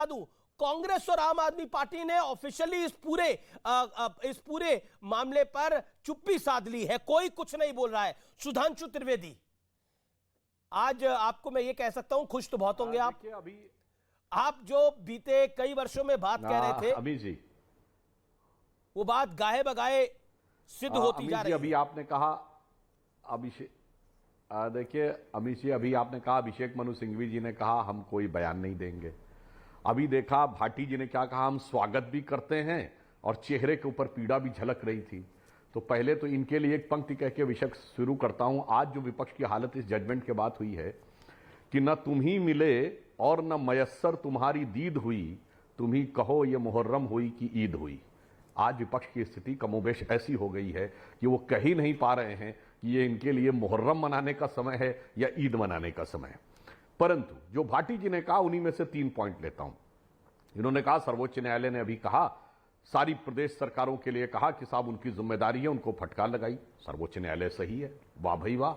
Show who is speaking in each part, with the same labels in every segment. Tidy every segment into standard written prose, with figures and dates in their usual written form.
Speaker 1: दूं, कांग्रेस और आम आदमी पार्टी ने ऑफिशियली इस पूरे मामले पर चुप्पी साध ली है, कोई कुछ नहीं बोल रहा है। सुधांशु त्रिवेदी, आज आपको मैं ये कह सकता हूं, खुश तो बहुत होंगे आप।
Speaker 2: अभी
Speaker 1: आप जो बीते कई वर्षों में बात कह रहे थे
Speaker 2: अमित जी,
Speaker 1: वो बात गाहे बगाए सिद्ध होती जा रही है।
Speaker 2: अभी आपने कहा अभिषेक, देखिए अमित जी, अभी आपने कहा अभिषेक मनु सिंघवी जी ने कहा हम कोई बयान नहीं देंगे। अभी देखा भाटी जी ने क्या कहा, हम स्वागत भी करते हैं, और चेहरे के ऊपर पीड़ा भी झलक रही थी। तो पहले तो इनके लिए एक पंक्ति कह के विषय शुरू करता हूं। आज जो विपक्ष की हालत इस जजमेंट के बाद हुई है कि न तुम ही मिले और न मयस्सर तुम्हारी दीद हुई, तुम ही कहो ये मुहर्रम हुई कि ईद हुई। आज विपक्ष की स्थिति कमोबेश ऐसी हो गई है कि वो कह ही नहीं पा रहे हैं कि ये इनके लिए मुहर्रम मनाने का समय है या ईद मनाने का समय है। परंतु जो भाटी जी ने कहा उन्हीं में से 3 पॉइंट लेता हूं। इन्होंने कहा सर्वोच्च न्यायालय ने अभी कहा, सारी प्रदेश सरकारों के लिए कहा कि साहब उनकी जिम्मेदारी है, उनको फटकार लगाई। सर्वोच्च न्यायालय सही है, वाह भाई वाह।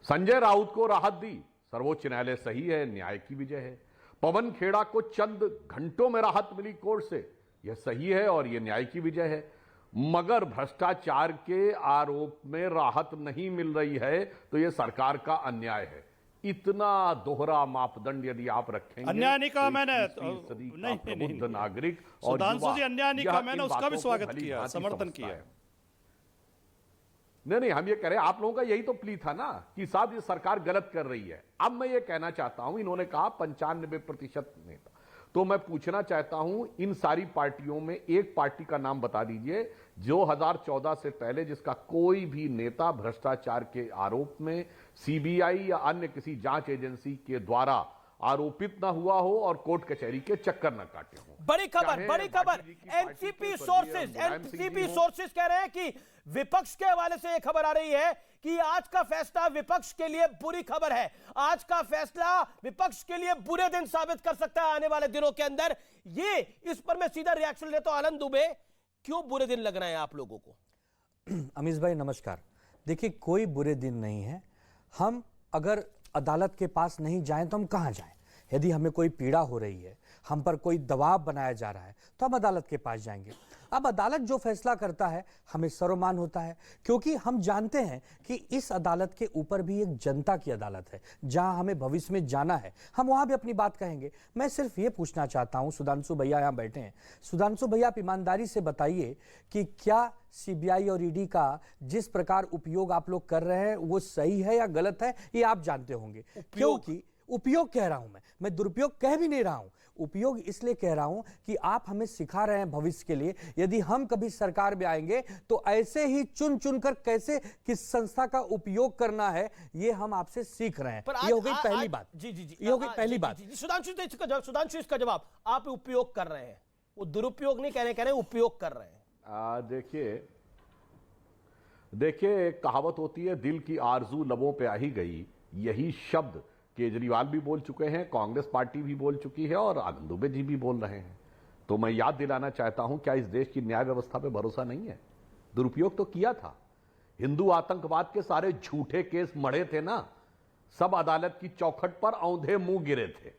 Speaker 2: संजय राउत को राहत दी, सर्वोच्च न्यायालय सही है, न्याय की विजय है। पवन खेड़ा को चंद घंटों में राहत मिली कोर्ट से, यह सही है और यह न्याय की विजय है। मगर भ्रष्टाचार के आरोप में राहत नहीं मिल रही है तो यह सरकार का अन्याय है। इतना दोहरा मापदंड यदि आप रखेंगे,
Speaker 3: अन्याय नहीं कहा मैंने,
Speaker 2: प्रबुद्ध नागरिक और
Speaker 3: सुधांशु जी अन्याय नहीं कहा मैंने, उसका भी स्वागत किया, समर्थन किया।
Speaker 2: नहीं, हम ये कह रहे हैं, आप लोगों का यही तो प्ली था ना कि साहब ये सरकार गलत कर रही है। अब मैं ये कहना चाहता हूं, इन्होंने कहा 95% नेता, तो मैं पूछना चाहता हूं इन सारी पार्टियों में एक पार्टी का नाम बता दीजिए 2014 से पहले जिसका कोई भी नेता भ्रष्टाचार के आरोप में सीबीआई या अन्य किसी जांच एजेंसी के द्वारा आरोपित ना हुआ हो और कोर्ट कचहरी के चक्कर न काटे हो।
Speaker 1: बड़ी खबर एनसीपी सोर्सेज कह रहे हैं कि विपक्ष के हवाले से यह खबर आ रही है कि आज का फैसला विपक्ष के लिए बुरी खबर है। आज का फैसला विपक्ष के लिए बुरे दिन साबित कर सकता है आने वाले दिनों के अंदर। ये इस पर मैं सीधा रिएक्शन लेता हूं। आनंद दुबे, क्यों बुरे दिन लग रहे हैं आप लोगों को?
Speaker 4: अमीश भाई नमस्कार। देखिए, कोई बुरे दिन नहीं है। हम अगर अदालत के पास नहीं जाएं तो हम कहां जाएं? यदि हमें कोई पीड़ा हो रही है, हम पर कोई दबाव बनाया जा रहा है, तो हम अदालत के पास जाएंगे। अब अदालत जो फैसला करता है हमें सर्वमान होता है, क्योंकि हम जानते हैं कि इस अदालत के ऊपर भी एक जनता की अदालत है जहां हमें भविष्य में जाना है, हम वहां भी अपनी बात कहेंगे। मैं सिर्फ ये पूछना चाहता हूं, सुधांशु भैया यहां बैठे हैं, सुधांशु भैया आप ईमानदारी से बताइए कि क्या सीबीआई और ईडी का जिस प्रकार उपयोग आप लोग कर रहे हैं वो सही है या गलत है? ये आप जानते होंगे। क्योंकि उपयोग कह रहा हूं मैं दुरुपयोग कह भी नहीं रहा हूं। उपयोग इसलिए कह रहा हूं कि आप हमें सिखा रहे हैं भविष्य के लिए, यदि हम कभी सरकार में आएंगे तो ऐसे ही चुन चुनकर कैसे किस संस्था का उपयोग करना है ये हम आपसे सीख रहे हैं। ये हो गई पहली बात।
Speaker 1: जी,
Speaker 4: ये हो गई पहली बात।
Speaker 1: सुधांशु इसका जवाब, आप उपयोग कर रहे हैं, वो दुरुपयोग नहीं कह रहे उपयोग कर रहे हैं।
Speaker 2: देखिए एक कहावत होती है, दिल की आरजू लबों पे आ ही गई। यही शब्द केजरीवाल भी बोल चुके हैं, कांग्रेस पार्टी भी बोल चुकी है और आनंद दुबे जी भी बोल रहे हैं। तो मैं याद दिलाना चाहता हूं, क्या इस देश की न्याय व्यवस्था पे भरोसा नहीं है? दुरुपयोग तो किया था। हिंदू आतंकवाद के सारे झूठे केस मढ़े थे ना, सब अदालत की चौखट पर औंधे मुंह गिरे थे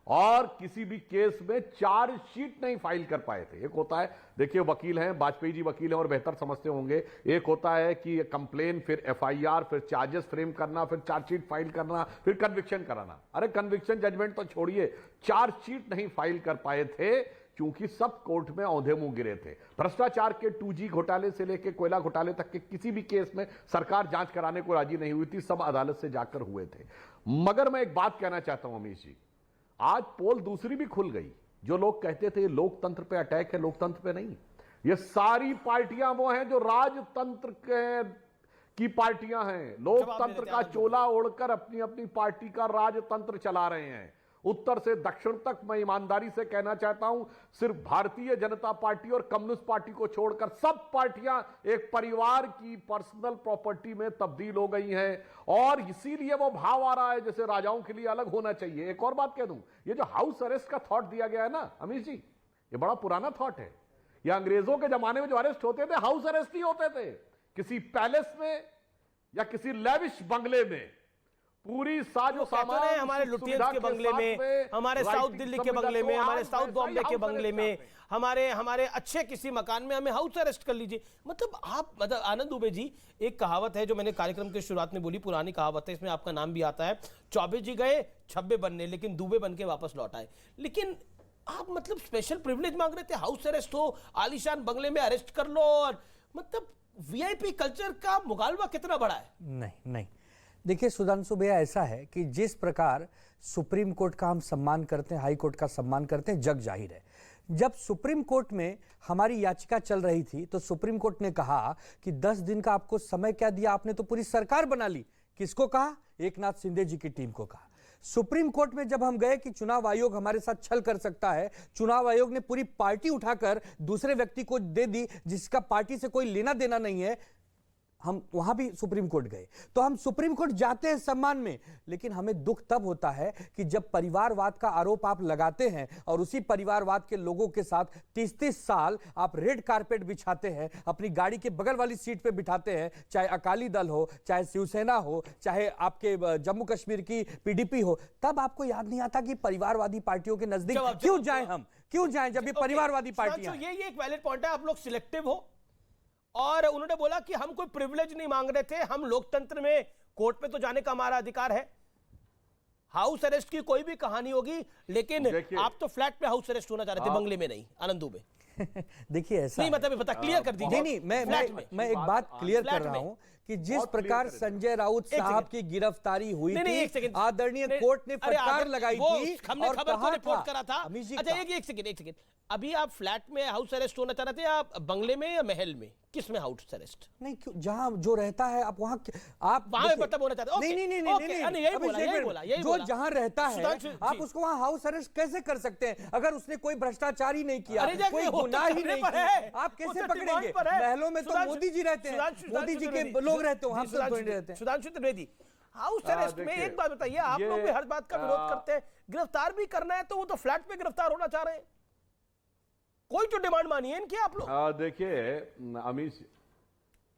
Speaker 2: और किसी भी केस में चार्जशीट नहीं फाइल कर पाए थे। एक होता है, देखिए वकील हैं, वाजपेयी जी वकील हैं और बेहतर समझते होंगे, एक होता है कि कंप्लेन, फिर एफआईआर, फिर चार्जेस फ्रेम करना, फिर चार्जशीट फाइल करना, फिर कन्विक्शन कराना। अरे कन्विक्शन जजमेंट तो छोड़िए, चार्जशीट नहीं फाइल कर पाए थे क्योंकि सब कोर्ट में औंधे मुंह गिरे थे। भ्रष्टाचार के 2G घोटाले से लेकर कोयला घोटाले तक के किसी भी केस में सरकार जांच कराने को राजी नहीं हुई थी, सब अदालत से जाकर हुए थे। मगर मैं एक बात कहना चाहता हूं अमीश जी, आज पोल दूसरी भी खुल गई। जो लोग कहते थे लोकतंत्र पे अटैक है, लोकतंत्र पे नहीं। ये सारी पार्टियां वो हैं जो राजतंत्र की पार्टियां हैं, लोकतंत्र का चोला ओढ़कर अपनी अपनी पार्टी का राजतंत्र चला रहे हैं। उत्तर से दक्षिण तक मैं ईमानदारी से कहना चाहता हूं, सिर्फ भारतीय जनता पार्टी और कम्युनिस्ट पार्टी को छोड़कर सब पार्टियां एक परिवार की पर्सनल प्रॉपर्टी में तब्दील हो गई हैं और इसीलिए वो भाव आ रहा है जैसे राजाओं के लिए अलग होना चाहिए। एक और बात कह दूं, ये जो हाउस अरेस्ट का थॉट दिया गया है ना अमीश जी, ये बड़ा पुराना थॉट है। ये अंग्रेजों के जमाने में जो अरेस्ट होते थे, हाउस अरेस्ट ही होते थे, किसी पैलेस में या किसी लेविश बंगले में। पूरी साजो
Speaker 1: कहते हैं हमारे लुटियंस के बंगले में, हमारे साउथ दिल्ली के बंगले में, हमारे साउथ बॉम्बे के बंगले में, हमारे अच्छे किसी मकान में हमें हाउस अरेस्ट कर लीजिए। मतलब आनंद दुबे जी, एक कहावत है जो मैंने कार्यक्रम के शुरुआत में बोली, पुरानी कहावत है, इसमें आपका नाम भी आता है, चौबे जी गए छब्बे बनने, लेकिन दुबे बन के वापस लौट आए। लेकिन आप मतलब स्पेशल प्रिविलेज मांग रहे थे, हाउस अरेस्ट हो, आलीशान बंगले में अरेस्ट कर लो, और मतलब वीआईपी कल्चर का मुगालवा कितना बड़ा है।
Speaker 4: नहीं, देखिए सुधांशु भैया, ऐसा है कि जिस प्रकार सुप्रीम कोर्ट का हम सम्मान करते हैं, हाई कोर्ट का सम्मान करते हैं, जग जाहिर है। जब सुप्रीम कोर्ट में हमारी याचिका चल रही थी तो सुप्रीम कोर्ट ने कहा कि 10 दिन का आपको समय क्या दिया, आपने तो पूरी सरकार बना ली। किसको कहा? एकनाथ शिंदे जी की टीम को कहा। सुप्रीम कोर्ट में जब हम गए कि चुनाव आयोग हमारे साथ छल कर सकता है, चुनाव आयोग ने पूरी पार्टी उठाकर दूसरे व्यक्ति को दे दी जिसका पार्टी से कोई लेना देना नहीं है, हम वहां भी सुप्रीम कोर्ट गए। तो हम सुप्रीम कोर्ट जाते हैं सम्मान में, लेकिन हमें दुख तब होता है कि जब परिवारवाद का आरोप आप लगाते हैं और उसी परिवारवाद के लोगों के साथ 30-30 साल आप रेड कारपेट बिछाते हैं, अपनी गाड़ी के बगल वाली सीट पे बिठाते हैं, चाहे अकाली दल हो, चाहे शिवसेना हो, चाहे आपके जम्मू कश्मीर की पीडीपी हो, तब आपको याद नहीं आता कि परिवारवादी पार्टियों के नजदीक क्यों जाएं हम, क्यों जाएं जब ये परिवारवादी पार्टियां।
Speaker 1: ये एक वैलिड पॉइंट है, आप लोग सिलेक्टिव हो। और उन्होंने बोला कि हम कोई प्रिविलेज नहीं मांग रहे थे, हम लोकतंत्र में कोर्ट पे तो जाने का हमारा अधिकार है। हाउस अरेस्ट की कोई भी कहानी होगी, लेकिन आप तो फ्लैट पे हाउस अरेस्ट होना चाह रहे थे, बंगले में नहीं। आनंद दुबे,
Speaker 4: देखिए ऐसा
Speaker 1: नहीं, मतलब पता क्लियर कर दीजिए।
Speaker 4: नहीं, मैं एक बात क्लियर कर रहा हूं कि जिस प्रकार संजय राउत साहब की गिरफ्तारी हुई थी, आदरणीय कोर्ट ने फटकार लगाई थी,
Speaker 1: हमने
Speaker 4: और
Speaker 1: खबर को
Speaker 4: कहा
Speaker 1: रिपोर्ट करा था। अच्छा, एक सेकंड, अभी आप फ्लैट में हाउस अरेस्ट होना चाह रहे थे, या बंगले में या महल में, किस में हाउस अरेस्ट?
Speaker 4: नहीं, क्यों, जहां जो रहता है आप वहां
Speaker 1: मतलब होना चाहते हैं। नहीं, यही बोला,
Speaker 4: जो जहां रहता है आप उसको वहां हाउस अरेस्ट कैसे कर सकते हैं? अगर उसने कोई भ्रष्टाचार ही नहीं किया, कोई गुनाह ही नहीं किया, आप कैसे पकड़ेंगे? महलों में तो मोदी जी रहते हैं, मोदी जी के लोग रहते हैं, वहां पे तो नहीं रहते।
Speaker 1: सुधांशु त्रिवेदी, हाउस अरेस्ट में एक बात बताइए, आप लोग भी हर बात का विरोध करते हैं, गिरफ्तार भी करना है तो वो तो फ्लैट पे गिरफ्तार होना चाह रहे हैं, कोई तो डिमांड मानिए इनकी आप लोग।
Speaker 2: देखिए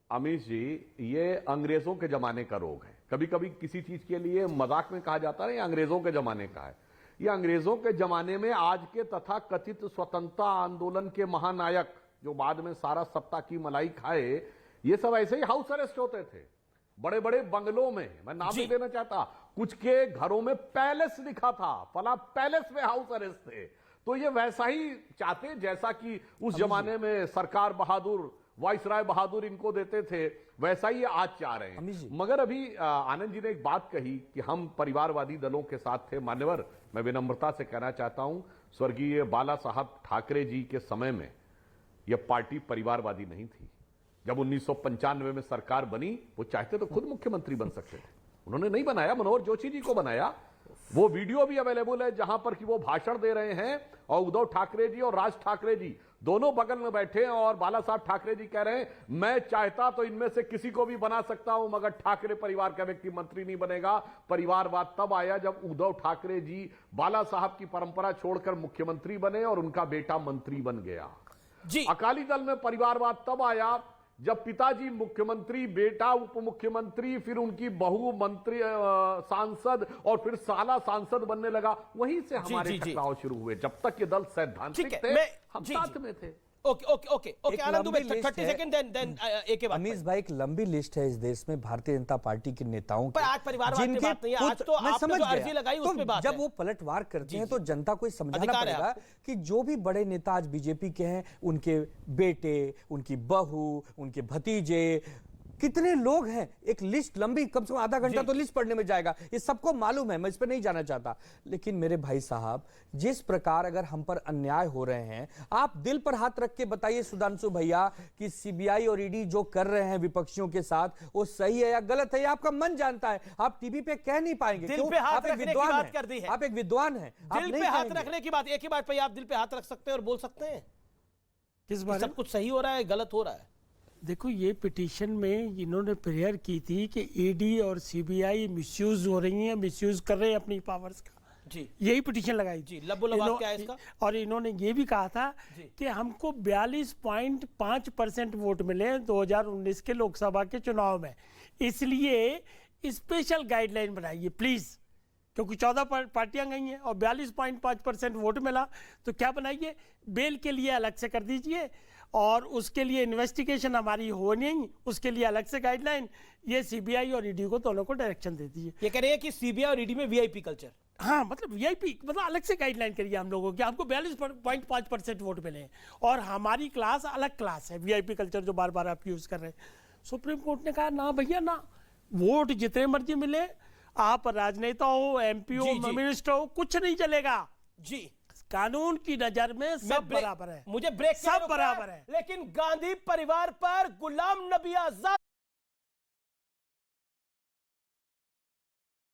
Speaker 2: अमीश जी, ये अंग्रेजों के जमाने का रोग है। कभी कभी किसी चीज के लिए मजाक में कहा जाता है ये अंग्रेजों के जमाने का है। ये अंग्रेजों के जमाने में आज के तथा कथित स्वतंत्रता आंदोलन के महानायक, जो बाद में सारा सत्ता की मलाई खाए, ये सब ऐसे ही हाउस अरेस्ट होते थे, बड़े बड़े बंगलों में। मैं नाम नहीं देना चाहता, कुछ के घरों में पैलेस लिखा था, फला पैलेस में हाउस अरेस्ट थे। तो ये वैसा ही चाहते जैसा कि उस जमाने में सरकार बहादुर, वाइसराय बहादुर इनको देते थे, वैसा ही आज चाह रहे हैं। मगर अभी आनंद जी ने एक बात कही कि हम परिवारवादी दलों के साथ थे। मान्यवर, मैं विनम्रता से कहना चाहता हूं, स्वर्गीय बाला साहब ठाकरे जी के समय में यह पार्टी परिवारवादी नहीं थी। जब 1995 में सरकार बनी, वो चाहते तो खुद मुख्यमंत्री बन सकते थे, उन्होंने नहीं बनाया, मनोहर जोशी जी को बनाया। वो वीडियो भी अवेलेबल है जहां पर कि वो भाषण दे रहे हैं और उद्धव ठाकरे जी और राज ठाकरे जी दोनों बगल में बैठे हैं, और बाला साहब ठाकरे जी कह रहे हैं, मैं चाहता तो इनमें से किसी को भी बना सकता हूं, मगर ठाकरे परिवार का व्यक्ति मंत्री नहीं बनेगा। परिवारवाद तब आया जब उद्धव ठाकरे जी बाला साहब की परंपरा छोड़कर मुख्यमंत्री बने और उनका बेटा मंत्री बन गया जी। अकाली दल में परिवारवाद तब आया जब पिताजी मुख्यमंत्री, बेटा उप मुख्यमंत्री, फिर उनकी बहू मंत्री, सांसद, और फिर साला सांसद बनने लगा। वहीं से हमारे टकराव शुरू हुए। जब तक ये दल सैद्धांतिक थे, हम साथ में थे।
Speaker 1: ओके आनंद दुबे, 30 सेकंड, देन एक बात।
Speaker 4: अमीश भाई, एक लंबी लिस्ट है इस देश में भारतीय जनता पार्टी के नेताओं की,
Speaker 1: पर आज परिवारवाद की बात नहीं है, आज तो आपने जो अर्जी लगाई उस पे बात है।
Speaker 4: जब वो पलटवार करते हैं तो जनता को समझाना पड़ेगा कि जो भी बड़े नेता आज बीजेपी के हैं, उनके बेटे, उनकी बहू, उनके भतीजे, कितने लोग हैं, एक लिस्ट लंबी, कम से कम आधा घंटा तो लिस्ट पढ़ने में जाएगा। ये सबको मालूम है, मैं इस पर नहीं जाना चाहता। लेकिन मेरे भाई साहब, जिस प्रकार अगर हम पर अन्याय हो रहे हैं, आप दिल पर हाथ रख के बताइए सुधांशु भैया कि सीबीआई और ईडी जो कर रहे हैं विपक्षियों के साथ, वो सही है या गलत है, आपका मन जानता है। आप टीवी पे कह नहीं पाएंगे,
Speaker 1: दिल पे हाथ रखने की बात कर दी है।
Speaker 4: आप एक विद्वान हैं,
Speaker 1: दिल पे हाथ रखने की बात, एक ही बात पे आप दिल पे हाथ रख सकते हैं और बोल सकते हैं
Speaker 5: किस बारे में
Speaker 1: सब कुछ सही हो रहा है, गलत हो रहा है।
Speaker 5: देखो, ये पिटीशन में इन्होंने प्रेयर की थी कि ईडी और सीबीआई मिसयूज हो रही हैं, मिसयूज कर रहे हैं अपनी पावर्स का जी, यही पिटीशन लगाई
Speaker 1: जी। लबोलबाद क्या है इसका?
Speaker 5: और इन्होंने ये भी कहा था कि हमको 42.5% वोट मिले 2019 के लोकसभा के चुनाव में, इसलिए स्पेशल गाइडलाइन बनाइए प्लीज, क्योंकि 14 पार्टियां गई हैं और 42.5% वोट मिला, तो क्या बनाइए, बेल के लिए अलग से कर दीजिए और उसके लिए इन्वेस्टिगेशन हमारी हो नहीं, उसके लिए अलग से गाइडलाइन, ये सीबीआई और ईडी को दोनों को डायरेक्शन दे दीजिए।
Speaker 1: ये कह रहे हैं कि सीबीआई और ईडी में वीआईपी कल्चर।
Speaker 5: हाँ, मतलब वीआईपी, मतलब अलग से गाइडलाइन करिए हम लोगों की, हमको 42.5% वोट मिले और हमारी क्लास अलग क्लास है, वीआईपी कल्चर जो बार बार आप यूज कर रहे हैं। सुप्रीम कोर्ट ने कहा ना भैया ना, वोट जितने मर्जी मिले, आप राजनेता हो, एमपी हो, मिनिस्टर हो, कुछ नहीं चलेगा जी, कानून की नजर में सब बराबर है,
Speaker 1: मुझे ब्रेक
Speaker 5: सब बराबर है।
Speaker 1: लेकिन गांधी परिवार पर गुलाम नबी आजाद